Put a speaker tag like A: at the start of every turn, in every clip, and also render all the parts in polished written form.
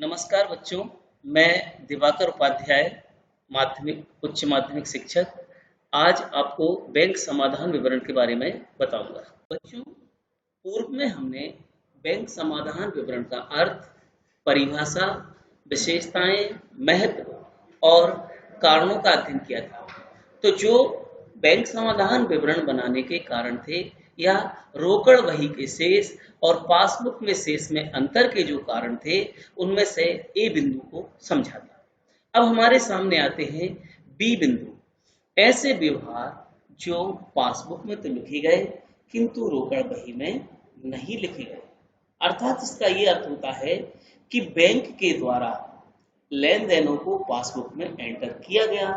A: नमस्कार बच्चों, मैं दिवाकर उपाध्याय, उच्च माध्यमिक शिक्षक। आज आपको बैंक समाधान विवरण के बारे में बताऊंगा। बच्चों, पूर्व में हमने बैंक समाधान विवरण का अर्थ, परिभाषा, विशेषताएं, महत्व और कारणों का अध्ययन किया था। तो जो बैंक समाधान विवरण बनाने के कारण थे या रोकड़ बही के शेष और पासबुक में शेष में अंतर के जो कारण थे, उनमें से ए बिंदु को समझा था। अब हमारे सामने आते हैं बी बिंदु। ऐसे व्यवहार जो पासबुक में तो लिखे गए किंतु रोकड़ बही में नहीं लिखे गए। अर्थात इसका ये अर्थ होता है कि बैंक के द्वारा लेन देनों को पासबुक में एंटर किया गया,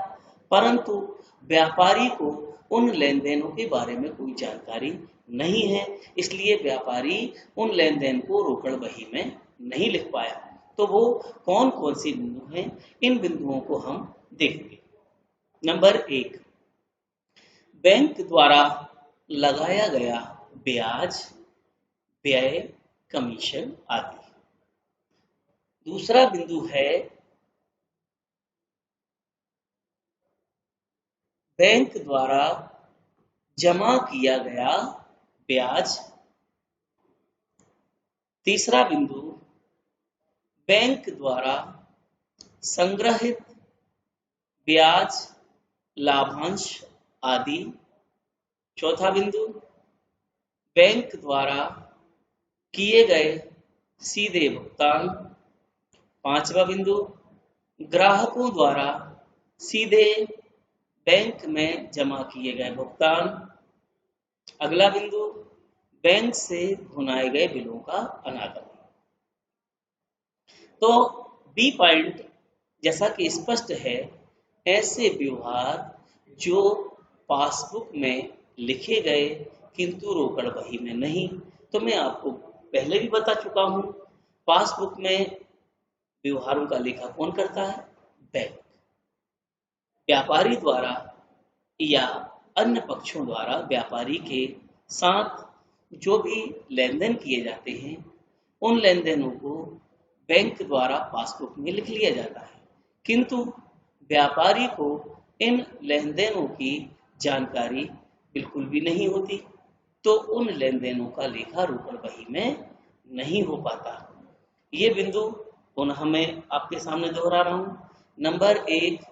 A: परंतु व्यापारी को उन लेन देनों के बारे में कोई जानकारी नहीं है, इसलिए व्यापारी उन लेन देन को रोकड़ बही में नहीं लिख पाया। तो वो कौन कौन सी बिंदु हैं, इन बिंदुओं को हम देखेंगे। नंबर 1, बैंक द्वारा लगाया गया ब्याज, व्यय, कमीशन आदि। दूसरा बिंदु है बैंक द्वारा जमा किया गया ब्याज। तीसरा बिंदु बैंक द्वारा संग्रहित ब्याज, लाभांश आदि। चौथा बिंदु बैंक द्वारा किए गए सीधे भुगतान। पांचवा बिंदु ग्राहकों द्वारा सीधे बैंक में जमा किए गए भुगतान। अगला बिंदु बैंक से भुनाए गए बिलों का अनादर। तो बी पॉइंट जैसा कि स्पष्ट है, ऐसे व्यवहार जो पासबुक में लिखे गए किंतु रोकड़ बही में नहीं। तो मैं आपको पहले भी बता चुका हूं, पासबुक में व्यवहारों का लेखा कौन करता है? बैंक। व्यापारी द्वारा या अन्य पक्षों द्वारा व्यापारी के साथ जो भी लेन देन किए जाते हैं, उन लेन देनों को बैंक द्वारा पासबुक में लिख लिया जाता है, किंतु व्यापारी को इन लेन देनों की जानकारी बिल्कुल भी नहीं होती, तो उन लेन देनों का लेखा रोकड़ बही में नहीं हो पाता। ये बिंदु पुनः मैं आपके सामने दोहरा रहा हूं। नंबर 1,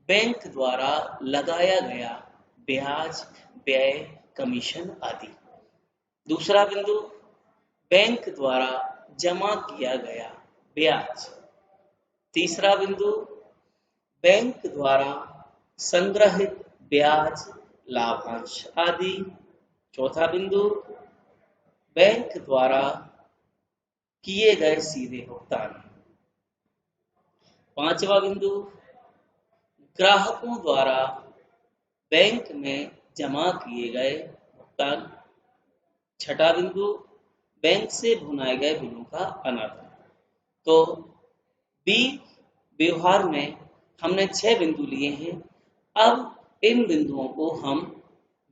A: बैंक द्वारा लगाया गया ब्याज, व्यय, कमीशन आदि। दूसरा बिंदु बैंक द्वारा जमा किया गया ब्याज। तीसरा बिंदु बैंक द्वारा संग्रहित ब्याज, लाभांश आदि। चौथा बिंदु बैंक द्वारा किए गए सीधे भुगतान। पांचवा बिंदु ग्राहकों द्वारा बैंक में जमा किए गए भुगतान। छठा बिंदु बैंक से भुनाए गए बिलों का अनादर। तो बी व्यवहार में हमने 6 बिंदु लिए हैं। अब इन बिंदुओं को हम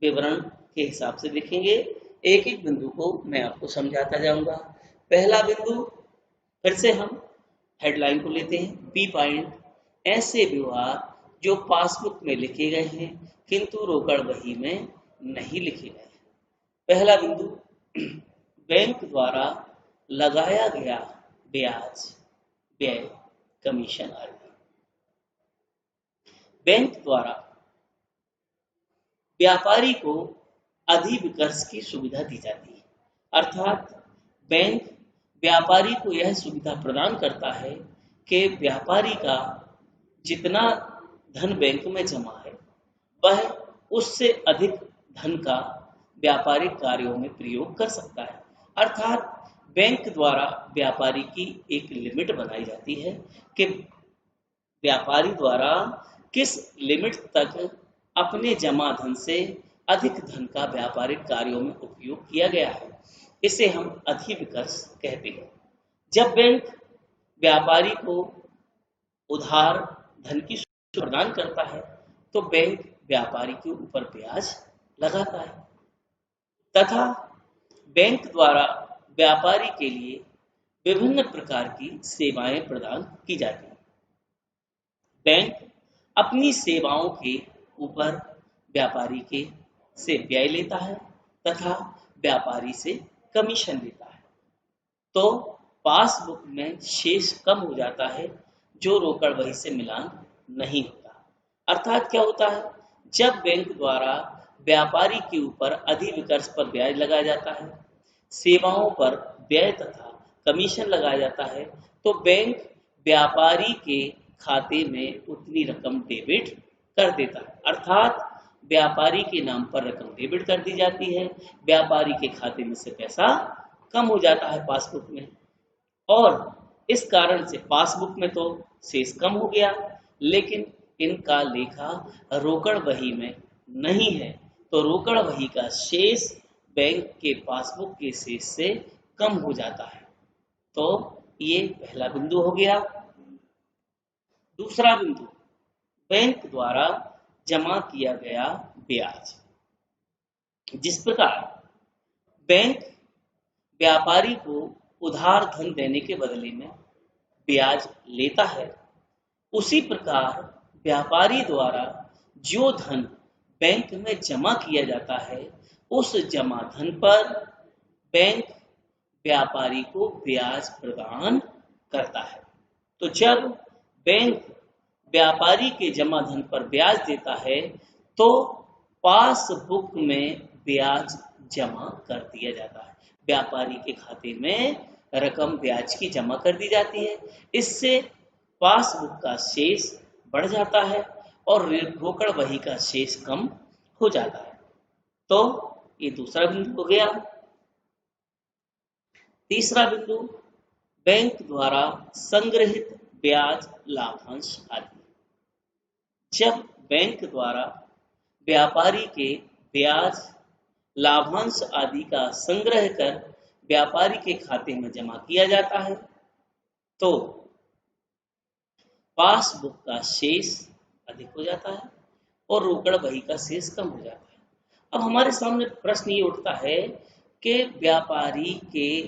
A: विवरण के हिसाब से देखेंगे। एक एक बिंदु को मैं आपको समझाता जाऊंगा। पहला बिंदु, फिर से हम हेडलाइन को लेते हैं। बी पॉइंट, ऐसे व्यवहार जो पासबुक में लिखे गए हैं किंतु रोकड़ बही में नहीं लिखे गए। पहला बिंदु, बैंक द्वारा लगाया गया ब्याज, व्यय, कमीशन आदि। बैंक द्वारा व्यापारी को अधिविकर्ष की सुविधा दी जाती है, अर्थात बैंक व्यापारी को यह सुविधा प्रदान करता है कि व्यापारी का जितना धन बैंक में जमा है, वह उससे अधिक धन का व्यापारिक कार्यों में प्रयोग कर सकता है। अर्थात बैंक द्वारा व्यापारी की एक लिमिट बनाई जाती है कि व्यापारी द्वारा किस लिमिट तक अपने जमा धन से अधिक धन का व्यापारिक कार्यों में उपयोग किया गया है। इसे हम अधिविकर्ष कहते हैं। जब बैंक व्यापारी को उधार धन की सुविधा प्रदान करता है, तो बैंक व्यापारी के ऊपर ब्याज लगाता है तथा बैंक द्वारा व्यापारी के लिए विभिन्न प्रकार की सेवाएं प्रदान की जाती हैं। बैंक अपनी सेवाओं के ऊपर व्यापारी के से व्यय लेता है तथा व्यापारी से कमीशन लेता है। तो पासबुक में शेष कम हो जाता है जो रोकड़ बही से मिलान नहीं होता। अर्थात क्या होता है, जब बैंक द्वारा व्यापारी के ऊपर अधिविकर्ष पर ब्याज लगाया जाता है, सेवाओं पर व्यय तथा कमीशन लगाया जाता है, तो बैंक व्यापारी के खाते में उतनी रकम डेबिट कर देता है। अर्थात व्यापारी के नाम पर रकम डेबिट कर दी जाती है, व्यापारी के खाते में से पैसा कम हो जाता है पासबुक में, और इस कारण से पासबुक में तो शेष कम हो गया, लेकिन इनका लेखा रोकड़ बही में नहीं है, तो रोकड़ बही का शेष बैंक के पासबुक के शेष से कम हो जाता है। तो ये पहला बिंदु हो गया। दूसरा बिंदु, बैंक द्वारा जमा किया गया ब्याज। जिस प्रकार बैंक व्यापारी को उधार धन देने के बदले में ब्याज लेता है, उसी प्रकार व्यापारी द्वारा जो धन बैंक में जमा किया जाता है, उस जमा धन पर बैंक व्यापारी को ब्याज प्रदान करता है। तो जब बैंक व्यापारी के जमा धन पर ब्याज देता है, तो पासबुक में ब्याज जमा कर दिया जाता है, व्यापारी के खाते में रकम ब्याज की जमा कर दी जाती है। इससे पासबुक का शेष बढ़ जाता है और रोकड़ बही का शेष कम हो जाता है। तो ये दूसरा बिंदु हो गया। तीसरा बिंदु, बैंक द्वारा संग्रहित ब्याज लाभांश आदि। जब बैंक द्वारा व्यापारी के ब्याज लाभांश आदि का संग्रह कर व्यापारी के खाते में जमा किया जाता है, तो पासबुक का शेष अधिक हो जाता है और रोकड़ बही का शेष कम हो जाता है। अब हमारे सामने प्रश्न ये उठता है कि व्यापारी के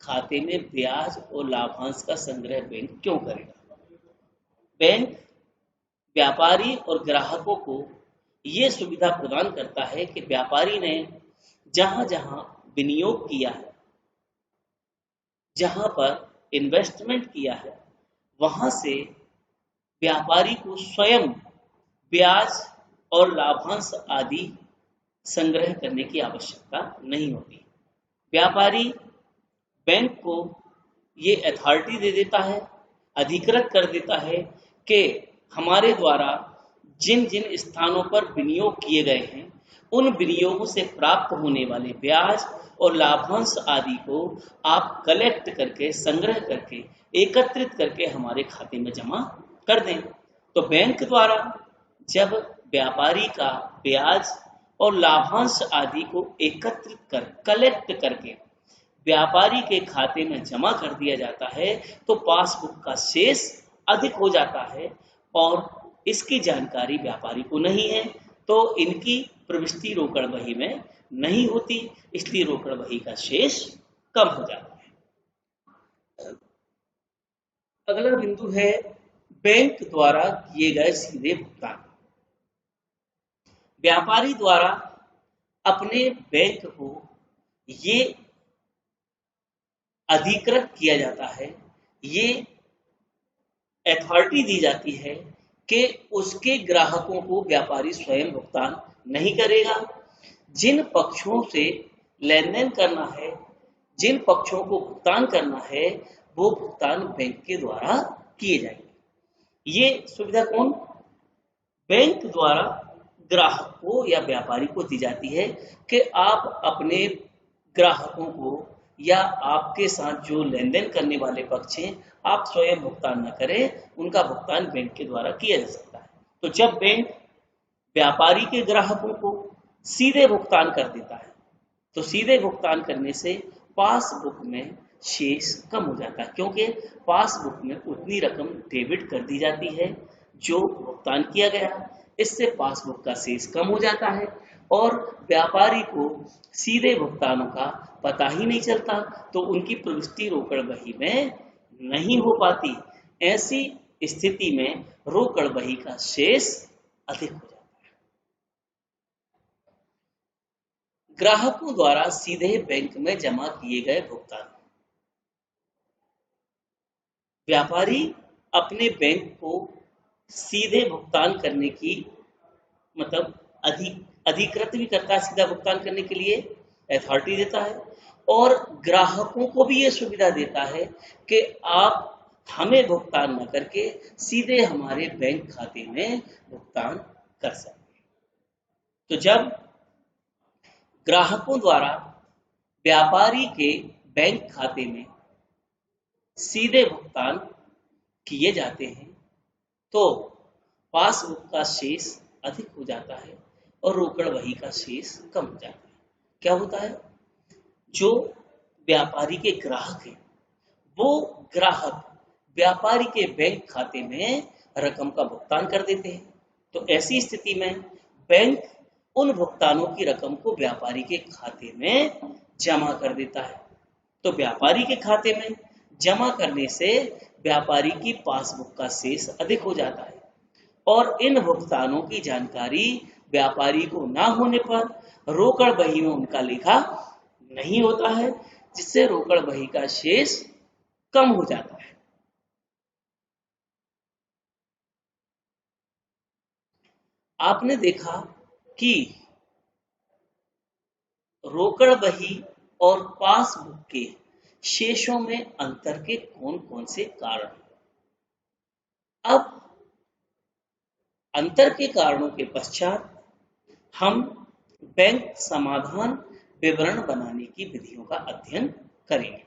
A: खाते में ब्याज और लाभांश का संग्रह बैंक क्यों करेगा? बैंक व्यापारी और ग्राहकों को ये सुविधा प्रदान करता है कि व्यापारी ने जहां जहां विनियोग किया है, जहां पर इन्वेस्टमेंट किया है, वहां से व्यापारी को स्वयं ब्याज और लाभांश आदि संग्रह करने की आवश्यकता नहीं होती। व्यापारी बैंक को ये अथॉरिटी दे देता है, अधिकृत कर देता है कि हमारे द्वारा जिन जिन स्थानों पर विनियोग किए गए हैं, उन विनियोगों से प्राप्त होने वाले ब्याज और लाभांश आदि को आप कलेक्ट करके, संग्रह करके, एकत्रित करके हमारे खाते में जमा कर दें। तो बैंक द्वारा जब व्यापारी का ब्याज और लाभांश आदि को एकत्रित कर, कलेक्ट करके व्यापारी के खाते में जमा कर दिया जाता है, तो पासबुक का शेष अधिक हो जाता है और इसकी जानकारी व्यापारी को नहीं है, तो इनकी प्रविष्टि रोकड़ बही में नहीं होती, इसलिए रोकड़ बही का शेष कम हो जाता है। अगला बिंदु है बैंक द्वारा किए गए सीधे भुगतान। व्यापारी द्वारा अपने बैंक को ये अधिकृत किया जाता है, ये अथॉरिटी दी जाती है कि उसके ग्राहकों को व्यापारी स्वयं भुगतान नहीं करेगा। जिन पक्षों से लेन देन करना है, जिन पक्षों को भुगतान करना है, वो भुगतान बैंक के द्वारा किए जाएंगे। ये सुविधा कौन? बैंक द्वारा ग्राहक को या व्यापारी को दी जाती है कि आप अपने ग्राहकों को या आपके साथ जो लेन देन करने वाले पक्ष हैं, आप स्वयं भुगतान न करें, उनका भुगतान बैंक के द्वारा किया जा सकता है। तो जब बैंक व्यापारी के ग्राहकों को सीधे भुगतान कर देता है, तो सीधे भुगतान करने से पासबुक में शेष कम हो जाता है, क्योंकि पासबुक में उतनी रकम डेबिट कर दी जाती है जो भुगतान किया गया। इससे पासबुक का शेष कम हो जाता है और व्यापारी को सीधे भुगतानों का पता ही नहीं चलता, तो उनकी प्रविष्टि रोकड़ बही में नहीं हो पाती। ऐसी स्थिति में रोकड़ बही का शेष अधिक हो जाता है। ग्राहकों द्वारा सीधे बैंक में जमा किए गए भुगतान। व्यापारी अपने बैंक को सीधे भुगतान करने की मतलब अधिकृत भी करता है, सीधा भुगतान करने के लिए अथॉरिटी देता है, और ग्राहकों को भी ये सुविधा देता है कि आप हमें भुगतान न करके सीधे हमारे बैंक खाते में भुगतान कर सकते हैं। तो जब ग्राहकों द्वारा व्यापारी के बैंक खाते में सीधे भुगतान किए जाते हैं तो पासबुक का शेष अधिक हो जाता है और रोकड़ बही का शेष कम हो जाता है। क्या होता है, जो व्यापारी के ग्राहक हैं वो ग्राहक व्यापारी के बैंक खाते में रकम का भुगतान कर देते हैं। तो ऐसी स्थिति में बैंक उन भुगतानों की रकम को व्यापारी के खाते में जमा कर देता है। तो व्यापारी के खाते में जमा करने से व्यापारी की पासबुक का शेष अधिक हो जाता है और इन भुगतानों की जानकारी व्यापारी को ना होने पर रोकड़ बही में उनका लेखा नहीं होता है, जिससे रोकड़ बही का शेष कम हो जाता है। आपने देखा कि रोकड़ बही और पासबुक के शेषों में अंतर के कौन कौन से कारण हैं। अब अंतर के कारणों के पश्चात हम बैंक समाधान विवरण बनाने की विधियों का अध्ययन करेंगे।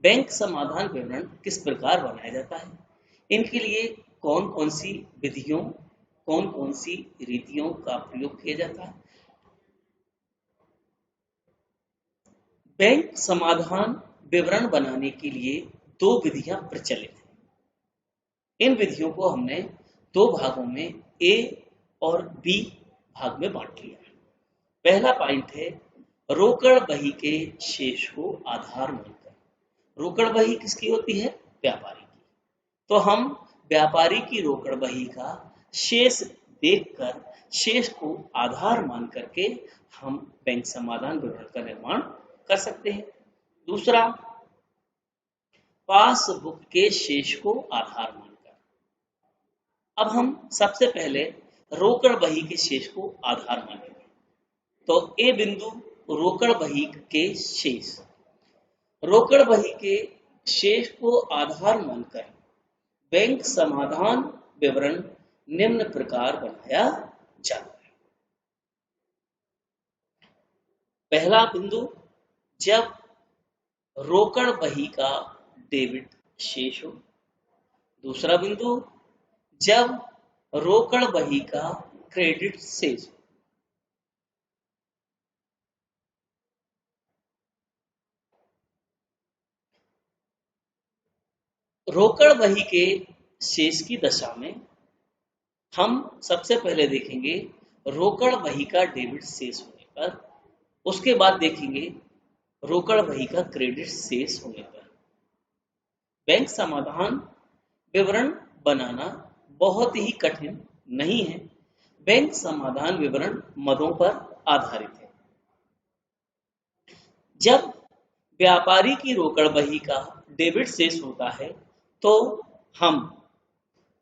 A: बैंक समाधान विवरण किस प्रकार बनाया जाता है, इनके लिए कौन कौन सी विधियों, कौन कौन सी रीतियों का प्रयोग किया जाता है। बैंक समाधान विवरण बनाने के लिए दो विधियां प्रचलित हैं। इन विधियों को हमने दो भागों में ए और बी भाग में बांट लिया है। पहला पॉइंट है रोकड़ बही के शेष को आधार मानकर। रोकड़ बही किसकी होती है, व्यापारी की। तो हम व्यापारी की रोकड़ बही का शेष देखकर शेष को आधार मान करके हम बैंक समाधान विवरण का निर्माण कर सकते हैं। दूसरा, पासबुक के शेष को आधार मानकर। अब हम सबसे पहले रोकड़ बही के शेष को आधार मानेंगे। तो ए बिंदु रोकड़ बही के शेष। रोकड़ बही के शेष को आधार मानकर बैंक समाधान विवरण निम्न प्रकार बनाया जाता है। पहला बिंदु, जब रोकड़ बही का डेबिट शेष हो। दूसरा बिंदु, जब रोकड़ बही का क्रेडिट शेष हो। रोकड़ बही के शेष की दशा में हम सबसे पहले देखेंगे रोकड़ बही का डेबिट शेष होने पर, उसके बाद देखेंगे रोकड़ बही का क्रेडिट शेष होने पर। बैंक समाधान विवरण बनाना बहुत ही कठिन नहीं है। बैंक समाधान विवरण मदों पर आधारित है। जब व्यापारी की रोकड़ बही का डेबिट शेष होता है तो हम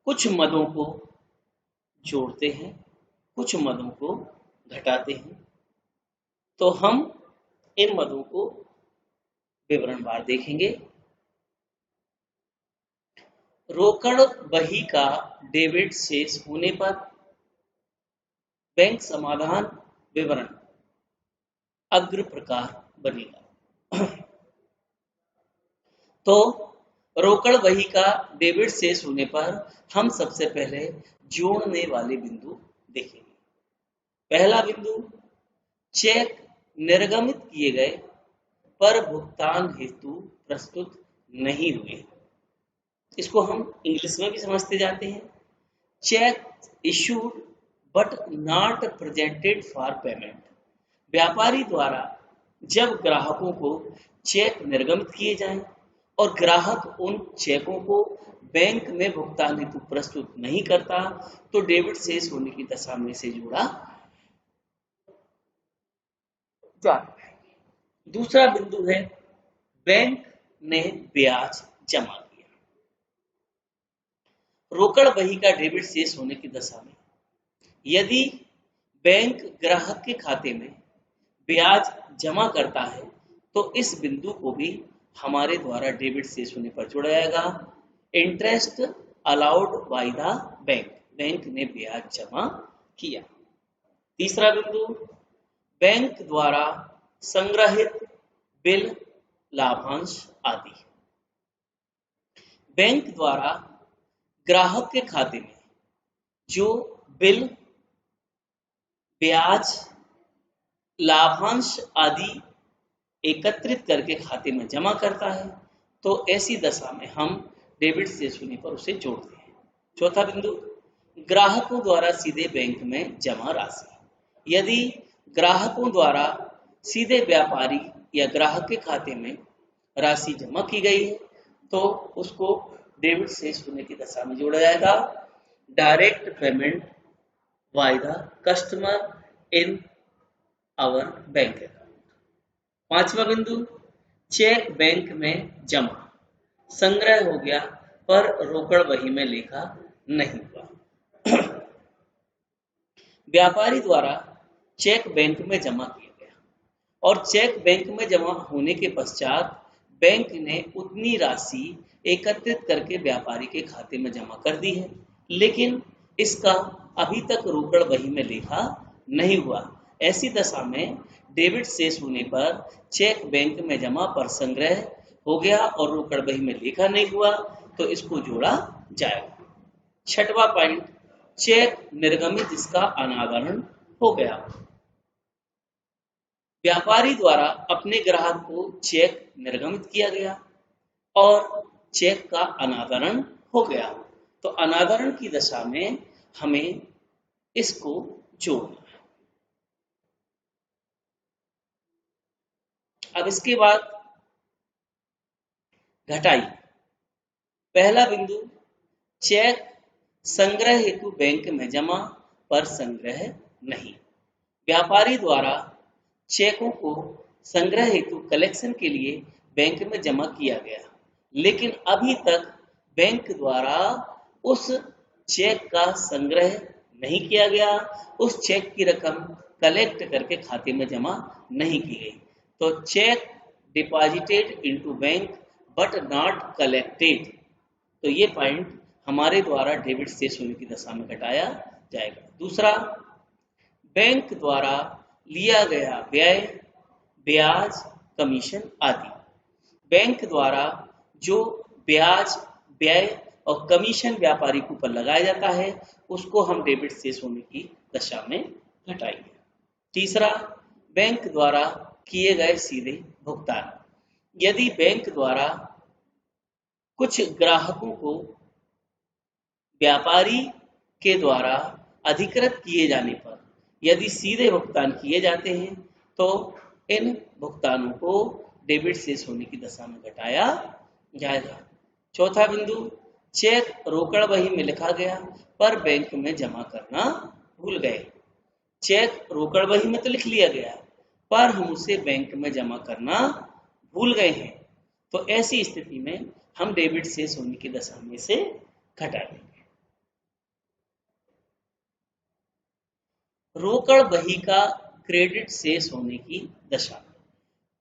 A: कुछ मदों को जोड़ते हैं, कुछ मदों को घटाते हैं। तो हम इन मदों को विवरणवार देखेंगे। रोकड़ बही का डेबिट शेष होने पर बैंक समाधान विवरण अग्र प्रकार बनेगा। तो रोकड़ बही का डेबिट शेष होने पर हम सबसे पहले जोड़ने वाले बिंदु देखेंगे। पहला बिंदु, चेक निर्गमित किए गए पर भुगतान हेतु प्रस्तुत नहीं हुए। इसको हम इंग्लिश में भी समझते जाते हैं, check issued but not presented for payment. व्यापारी द्वारा जब ग्राहकों को चेक निर्गमित किए जाएं और ग्राहक उन चेकों को बैंक में भुगतान हेतु प्रस्तुत नहीं करता तो डेबिट शेष होने की दशा में से जोड़ा जाता है। दूसरा बिंदु है बैंक ने ब्याज जमा किया। रोकड़ बही का डेबिट शेष होने की दशा में यदि बैंक ग्राहक के खाते में ब्याज जमा करता है तो इस बिंदु को भी हमारे द्वारा डेबिट शेष होने पर जोड़ा जाएगा। Interest allowed by the bank, bank ने ब्याज जमा किया। तीसरा बिंदु बैंक द्वारा संग्रहित बिल, लाभांश आदि। बैंक द्वारा ग्राहक के खाते में जो बिल, ब्याज, लाभांश आदि एकत्रित करके खाते में जमा करता है तो ऐसी दशा में हम डेबिट शेष होने पर उसे जोड़ते हैं। चौथा बिंदु ग्राहकों द्वारा सीधे बैंक में जमा राशि। यदि ग्राहकों द्वारा सीधे व्यापारी या ग्राहक के खाते में राशि जमा की गई है तो उसको डेबिट शेष होने की दशा में जोड़ा जाएगा। Direct payment by the customer in our bank account. पांचवा बिंदु चेक बैंक में जमा, संग्रह हो गया पर रोकड़ बही में लिखा नहीं हुआ। व्यापारी द्वारा चेक बैंक में जमा किया गया और चेक बैंक में जमा होने के पश्चात बैंक ने उतनी राशि एकत्रित करके व्यापारी के खाते में जमा कर दी है, लेकिन इसका अभी तक रोकड़ बही में लिखा नहीं हुआ। ऐसी दशा में डेबिट शेष होने पर चेक बैंक में जमा पर संग्रह हो गया और रोकड़ बही में लिखा नहीं हुआ तो इसको जोड़ा जाएगा। छठवां पॉइंट चेक निर्गमित जिसका अनावरण हो गया। व्यापारी द्वारा अपने ग्राहक को चेक निर्गमित किया गया और चेक का अनादरण हो गया तो अनादरण की दशा में हमें इसको जोड़ना है। अब इसके बाद घटाई। पहला बिंदु चेक संग्रह हेतु बैंक में जमा पर संग्रह नहीं। व्यापारी द्वारा चेकों को संग्रह हेतु कलेक्शन के लिए बैंक में जमा किया गया, लेकिन अभी तक बैंक द्वारा उस चेक का संग्रह नहीं किया गया, उस चेक की रकम कलेक्ट करके खाते में जमा नहीं की गई तो check deposited into bank but not collected, तो ये पॉइंट हमारे द्वारा डेबिट शेष होने की दशा में घटाया जाएगा। दूसरा बैंक द्वारा लिया गया व्यय, ब्याज, कमीशन आदि। बैंक द्वारा जो ब्याज, व्यय और कमीशन व्यापारी के ऊपर लगाया जाता है उसको हम डेबिट शेष होने की दशा में घटाएंगे। तीसरा बैंक द्वारा किए गए सीधे भुगतान। यदि बैंक द्वारा कुछ ग्राहकों को व्यापारी के द्वारा अधिकृत किए जाने पर यदि सीधे भुगतान किए जाते हैं तो इन भुगतानों को डेबिट शेष होने की दशा में घटाया जाएगा। चौथा बिंदु चेक रोकड़ बही में लिखा गया पर बैंक में जमा करना भूल गए। चेक रोकड़ बही में तो लिख लिया गया पर हम उसे बैंक में जमा करना भूल गए हैं तो ऐसी स्थिति में हम डेबिट शेष होने की दशा में से घटा देंगे। रोकड़ बही का क्रेडिट शेष होने की दशा।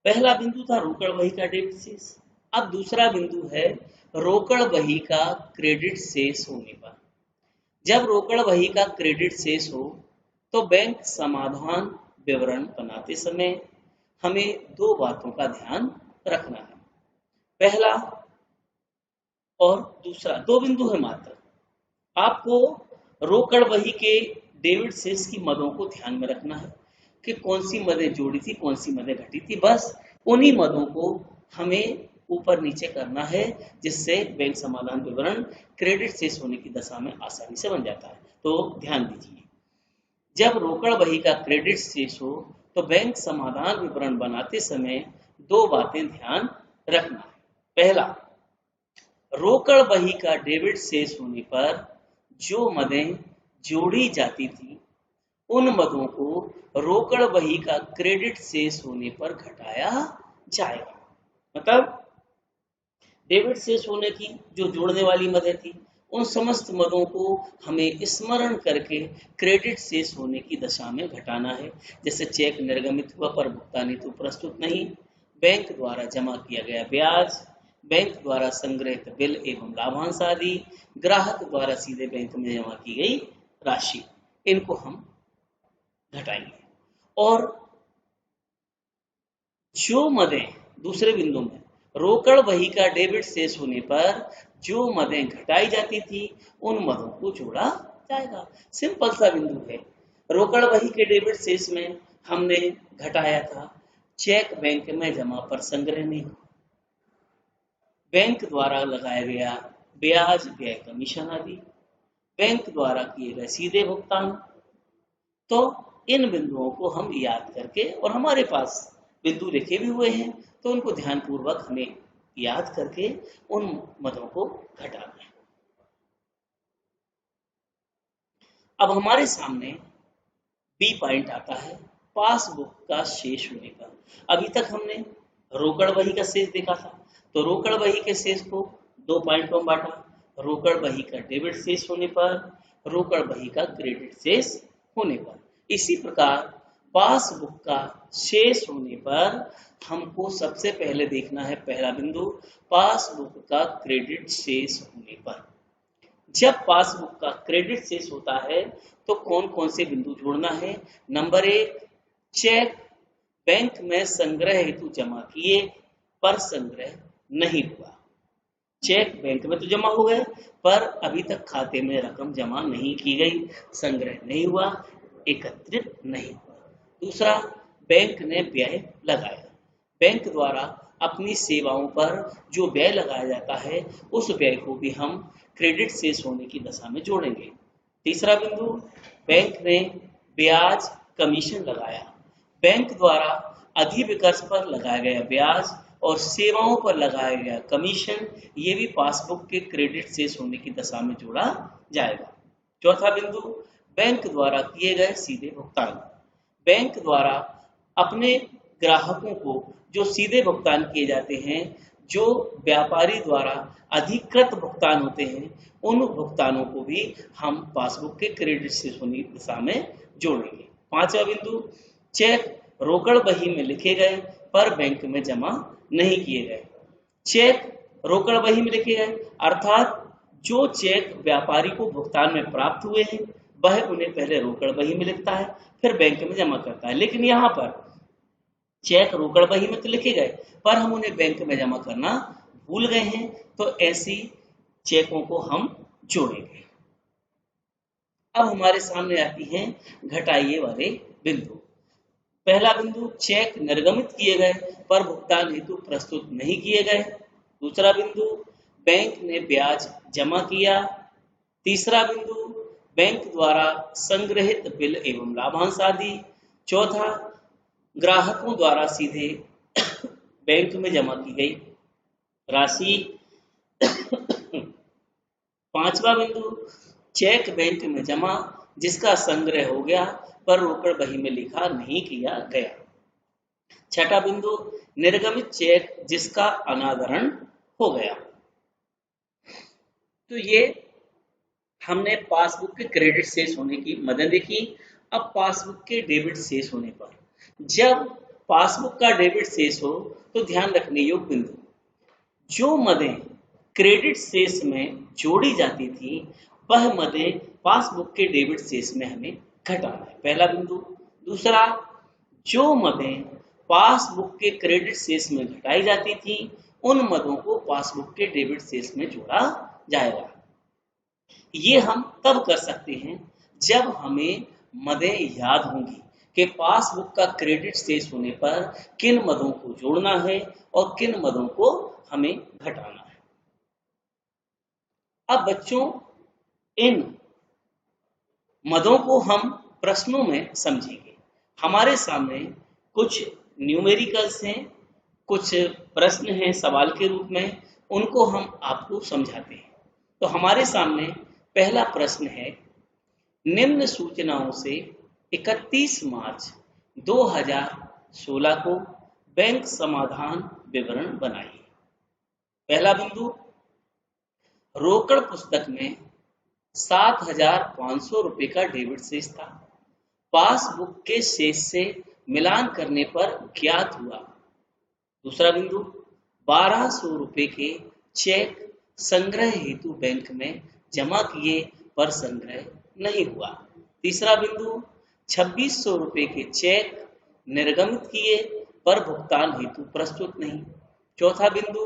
A: पहला बिंदु था रोकड़ बही का डेबिट शेष। अब दूसरा बिंदु है रोकड़ बही का क्रेडिट शेष होने पर। जब रोकड़ बही का क्रेडिट शेष हो तो बैंक समाधान विवरण बनाते समय हमें दो बातों का ध्यान रखना है। पहला और दूसरा, दो बिंदु है मात्र। आपको रोकड़ बही के डेबिट शेष की मदों को ध्यान में रखना है कि कौन सी मदें जोड़ी थी, कौन सी मदें घटी थी। बस उन्हीं मदों को हमें ऊपर नीचे करना है जिससे बैंक समाधान विवरण क्रेडिट शेष होने की दशा में आसानी से बन जाता है। तो ध्यान दीजिए। जब रोकड़ बही का क्रेडिट शेष हो तो बैंक समाधान विवरण बनाते समय दो बातें ध्यान रखना है। पहला, रोकड़ बही का डेबिट शेष होने पर जो मदें जोड़ी जाती थी उन मदों को रोकड़ बही का क्रेडिट शेष होने पर घटाया जाएगा। मतलब डेबिट शेष होने की जो जोड़ने वाली मदें थी उन समस्त मदों को हमें स्मरण करके क्रेडिट शेष होने की दशा में घटाना है। जैसे चेक निर्गमित हुआ पर भुगतान हेतु प्रस्तुत नहीं, बैंक द्वारा जमा किया गया ब्याज, बैंक द्वारा संग्रहित बिल एवं लाभांश आदि, ग्राहक द्वारा सीधे बैंक में जमा की गई राशि, इनको हम घटाएंगे। और जो मदें दूसरे बिंदु में रोकड़ बही का डेबिट शेष होने पर जो मदें घटाई जाती थी उन मदों को जोड़ा जाएगा। सिंपल सा बिंदु है। रोकड़ बही के डेबिट शेष में हमने घटाया था चेक बैंक में जमा पर संग्रह नहीं, बैंक द्वारा लगाया गया ब्याज व्यय कमीशन आदि, बैंक द्वारा किए गए सीधे भुगतान। तो इन बिंदुओं को हम याद करके, और हमारे पास बिंदु लिखे भी हुए हैं तो उनको ध्यानपूर्वक हमें याद करके उन मदों को घटाना है। अब हमारे सामने बी पॉइंट आता है पासबुक का शेष होने पर। अभी तक हमने रोकड़ बही का शेष देखा था, तो रोकड़ बही के शेष को दो पॉइंटों में बांटा, रोकड़ बही का डेबिट शेष होने पर, रोकड़ बही का क्रेडिट शेष होने पर। इसी प्रकार पासबुक का शेष होने पर हमको सबसे पहले देखना है पहला बिंदु, पासबुक का क्रेडिट शेष होने पर। जब पासबुक का क्रेडिट शेष होता है तो कौन कौन से बिंदु जोड़ना है। नंबर एक, चेक बैंक में संग्रह हेतु जमा किए पर संग्रह नहीं हुआ। चेक बैंक में तो जमा हो गए पर अभी तक खाते में रकम जमा नहीं की गई, संग्रह नहीं हुआ, एकत्रित नहीं हुआ। दूसरा, बैंक ने व्यय लगाया, बैंक द्वारा अपनी सेवाओं पर जो व्यय लगाया जाता है उस व्यय को भी हम क्रेडिट शेष होने की दशा में जोड़ेंगे। तीसरा बिंदु, बैंक ने ब्याज कमीशन लगाया, बैंक द्वारा अधिविकर्ष पर लगाया गया ब्याज और सेवाओं पर लगाया गया कमीशन, ये भी पासबुक के क्रेडिट शेष होने की दशा में जोड़ा जाएगा। चौथा बिंदु, बैंक द्वारा किए गए सीधे भुगतान, बैंक द्वारा अपने ग्राहकों को जो सीधे भुगतान किए जाते हैं, जो व्यापारी द्वारा अधिकृत भुगतान होते हैं, उन भुगतानों को भी हम पासबुक के क्रेडिट शेष होने की दिशा में जोड़ेंगे। पांचवा बिंदु, चेक रोकड़ बही में लिखे गए पर बैंक में जमा नहीं किए गए। चेक रोकड़ बही में लिखे गए अर्थात जो चेक व्यापारी को भुगतान में प्राप्त हुए हैं वह उन्हें पहले रोकड़ बही में लिखता है फिर बैंक में जमा करता है। लेकिन यहाँ पर चेक रोकड़ बही में तो लिखे गए पर हम उन्हें बैंक में जमा करना भूल गए हैं, तो ऐसी चेकों को हम जोड़ेंगे। अब हमारे सामने आती हैं घटाइए वाले बिंदु। पहला बिंदु, चेक निर्गमित किए गए पर भुगतान हेतु प्रस्तुत नहीं किए गए। दूसरा बिंदु, बैंक ने ब्याज जमा किया। तीसरा बिंदु, बैंक द्वारा संग्रहित बिल एवं लाभांश आदि। चौथा, ग्राहकों द्वारा सीधे बैंक में जमा की गई राशि। पांचवा बिंदु, चेक बैंक में जमा जिसका संग्रह हो गया पर रोकड़ बही में लिखा नहीं किया गया। छठा बिंदु, निर्गमित चेक जिसका अनादरण हो गया। तो ये हमने पासबुक के क्रेडिट शेष होने की मदद देखी। अब पासबुक के डेबिट शेष होने पर, जब पासबुक का डेबिट शेष हो तो ध्यान रखने योग्य बिंदु, जो मदें क्रेडिट शेष में जोड़ी जाती थी वह मदें पासबुक के डेबिट शेष में हमें घटाना है, पहला बिंदु। दूसरा, जो मदें पासबुक के क्रेडिट शेष में घटाई जाती थी उन मदों को पासबुक के डेबिट शेष में जोड़ा जाएगा। ये हम तब कर सकते हैं जब हमें मदें याद होंगी कि पासबुक का क्रेडिट शेष होने पर किन मदों को जोड़ना है और किन मदों को हमें घटाना है। अब बच्चों, इन मदों को हम प्रश्नों में समझेंगे। हमारे सामने कुछ न्यूमेरिकल्स हैं, कुछ प्रश्न हैं सवाल के रूप में, उनको हम आपको समझाते हैं। तो हमारे सामने पहला प्रश्न है, निम्न सूचनाओं से 31 मार्च 2016 को बैंक समाधान विवरण बनाइए। पहला बिंदु, रोकड़ पुस्तक में 7,500 रुपए का डेबिट शेष था। पासबुक के शेष से मिलान करने पर ज्ञात हुआ। दूसरा बिंदु, 1,200 रुपए के चेक संग्रह हेतु बैंक में जमा किए पर संग्रह नहीं हुआ। तीसरा बिंदु, 2,600 रुपए के चेक निर्गमित किए पर भुगतान हेतु प्रस्तुत नहीं। चौथा बिंदु,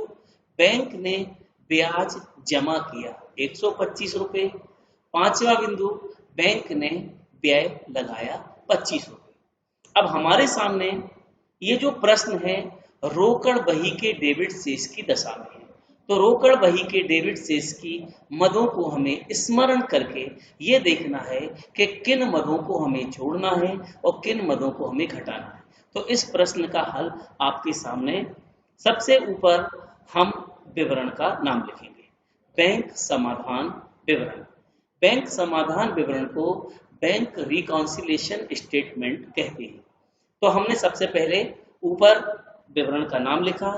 A: बैंक ने ब्याज जमा किया 125 रुपए। पांचवा बिंदु, बैंक ने व्यय लगाया 25 रुपए। अब हमारे सामने ये जो प्रश्न है रोकड़ बही के डेबिट शेष की दशा में है। तो रोकड़ बही के डेबिट शेष की मदों को हमें स्मरण करके ये देखना है कि किन मदों को हमें जोड़ना है और किन मदों को हमें घटाना है। तो इस प्रश्न का हल आपके सामने, सबसे ऊपर हम विवरण का नाम लिखेंगे, बैंक समाधान विवरण। बैंक समाधान विवरण को बैंक रिकॉन्सिलिएशन स्टेटमेंट कहते हैं। तो हमने सबसे पहले ऊपर विवरण का नाम लिखा,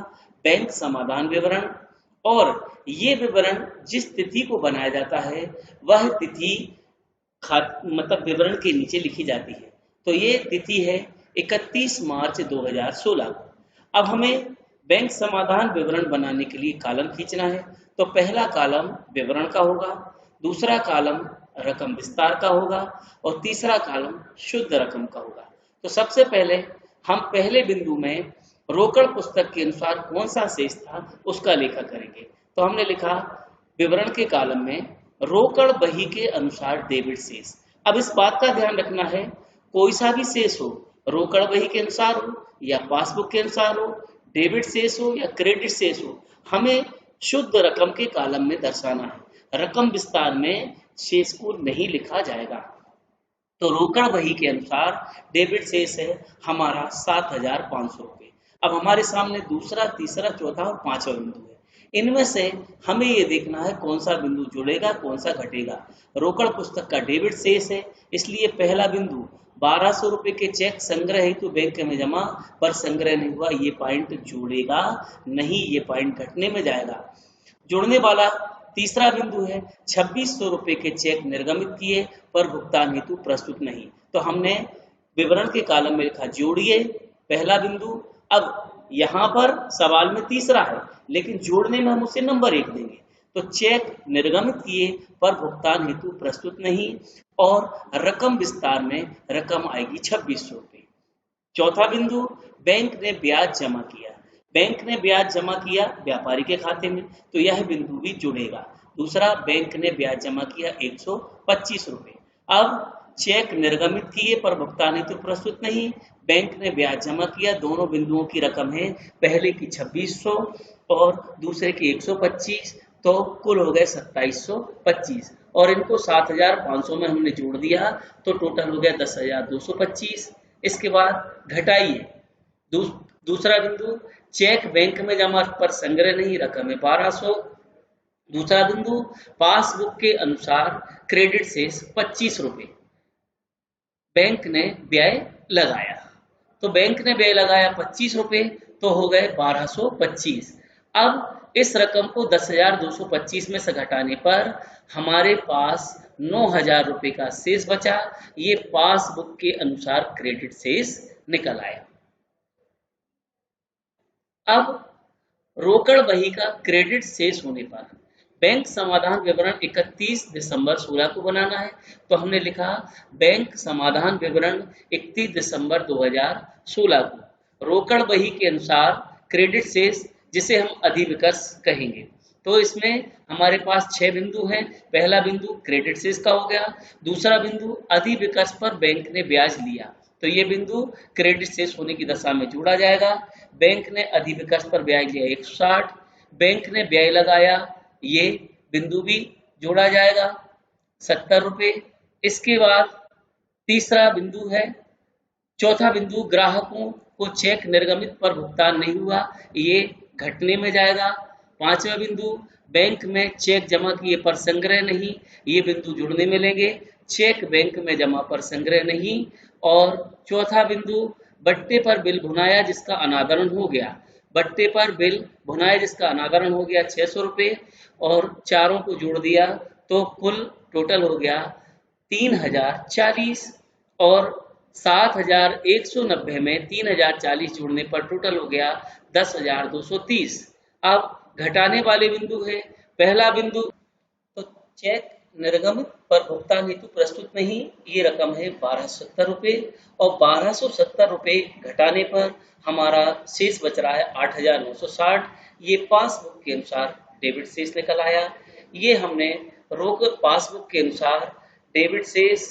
A: बैंक समाधान विवरण, और ये विवरण जिस तिथि को बनाया जाता है वह तिथि मतलब विवरण के नीचे लिखी जाती है। तो ये तिथि है 31 मार्च 2016 को। अब हमें बैंक समाधान विवरण बनाने के लिए कॉलम खींचना है। तो पहला कॉलम विवरण का होगा, दूसरा कॉलम रकम विस्तार का होगा और तीसरा कॉलम शुद्ध रकम का होगा। तो सबसे पहले हम पहले बिंदु में रोकड़ पुस्तक के अनुसार कौन सा शेष था उसका लेखा करेंगे। तो हमने लिखा विवरण के कॉलम में रोकड़ बही के अनुसार डेबिट शेष। अब इस बात का ध्यान रखना है, कोई सा भी शेष हो, रोकड़ बही के अनुसार हो या पासबुक के अनुसार हो, डेबिट शेष हो या क्रेडिट शेष हो, हमें शुद्ध रकम के कॉलम में दर्शाना है। रकम विस्तार में शेष को नहीं लिखा जाएगा। तो रोकड़ बही के अनुसार डेबिट शेष है हमारा 7,500 रुपये। अब हमारे सामने दूसरा, तीसरा, चौथा और पांचवा बिंदु है। इनमें से हमें ये देखना है कौन सा बिंदु जुड़ेगा, कौन सा घटेगा। रोकड़ पुस्तक का डेबिट शेष है, इसलिए पहला बिंदु 1,200 रुपए के चेक संग्रह हेतु बैंक में जमा पर संग्रह नहीं हुआ, ये पॉइंट जुड़ेगा नहीं, ये पॉइंट घटने में जाएगा। जुड़ने वाला तीसरा बिंदु है 2,600 रुपए के चेक निर्गमित किए पर भुगतान हेतु प्रस्तुत नहीं। तो हमने विवरण के कॉलम में लिखा जोड़िए पहला बिंदु। अब यहाँ पर सवाल में तीसरा है, लेकिन जोड़ने में हम उसे नंबर 1 देंगे। तो चेक निर्गमित किए पर भुगतान हेतु प्रस्तुत नहीं, और रकम विस्तार में रकम आएगी 2,600 रुपये। चौथा बिंदु, बैंक ने ब्याज जमा किया। बैंक ने ब्याज जमा किया व्यापारी के खाते में, तो यह बिंदु भी जुड़ेगा। दूसरा, बैंक ने ब्याज जमा किया 125 रुपये। अब चेक निर्गमित किए पर भुगतान हेतु प्रस्तुत नहीं, बैंक ने ब्याज जमा किया। दोनों बिंदुओं की रकम है पहले की 2,600 और दूसरे की 125, तो कुल हो गए 2,725, और इनको 7,500 में हमने जोड़ दिया तो टोटल हो गया 10,225। इसके बाद घटाइए दूसरा बिंदु, चेक बैंक में जमा पर संग्रह नहीं, रकम है 1,200। दूसरा बिंदु, पासबुक के अनुसार क्रेडिट शेष 25 रुपये, बैंक ने व्यय लगाया। तो बैंक ने व्यय लगाया 25 रुपये, तो हो गए 1,225। अब इस रकम को 10,225 में से घटाने पर हमारे पास 9,000 रुपये का शेष बचा। ये पासबुक के अनुसार क्रेडिट शेष निकल आया। अब रोकड़ बही का क्रेडिट शेष होने पर बैंक समाधान विवरण 31 दिसंबर 16 को बनाना है। तो हमने लिखा बैंक समाधान विवरण 31 दिसंबर 2016 को रोकड़ बही के अनुसार क्रेडिट शेष, जिसे हम अधिविकर्ष कहेंगे। तो इसमें हमारे पास 6 बिंदु हैं। पहला बिंदु क्रेडिट शेष का हो गया। दूसरा बिंदु अधिविकर्ष पर बैंक ने ब्याज लिया, तो ये बिंदु क्रेडिट शेष होने की दशा में जोड़ा जाएगा। बैंक ने अधिविकर्ष पर ब्याज लिया 160, बैंक ने व्यय लगाया, ये बिंदु भी जोड़ा जाएगा 70 रुपये। इसके बाद तीसरा बिंदु है, चौथा बिंदु, ग्राहकों को चेक निर्गमित पर भुगतान नहीं हुआ, ये घटने में जाएगा। पांचवा बिंदु, बैंक में चेक जमा किए पर संग्रह नहीं, ये बिंदु जुड़ने में लेंगे। चेक बैंक में जमा पर संग्रह नहीं। और चौथा बिंदु, बट्टे पर बिल भुनाया जिसका अनादरण हो गया। बट्टे पर बिल भुनाया जिसका अनादरण हो गया 600 रुपये, और चारों को जोड़ दिया तो कुल टोटल हो गया 3040, और 7190 में 3040 जोड़ने पर टोटल हो गया 10,230। अब घटाने वाले बिंदु है। पहला बिंदु, तो चेक निर्गमित पर भुगतान हेतु प्रस्तुत नहीं, ये रकम है 1270 रुपये, और 1270 रुपये घटाने पर हमारा शेष बच रहा है 8,960। ये पासबुक के अनुसार डेबिट शेष निकल आया। ये हमने पासबुक के अनुसार डेबिट शेष,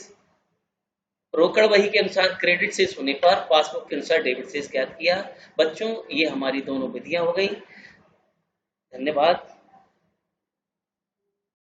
A: रोकड़ बही के अनुसार क्रेडिट शेष होने पर पासबुक के अनुसार डेबिट शेष ज्ञात किया। बच्चों, ये हमारी दोनों विधियां हो गई। धन्यवाद।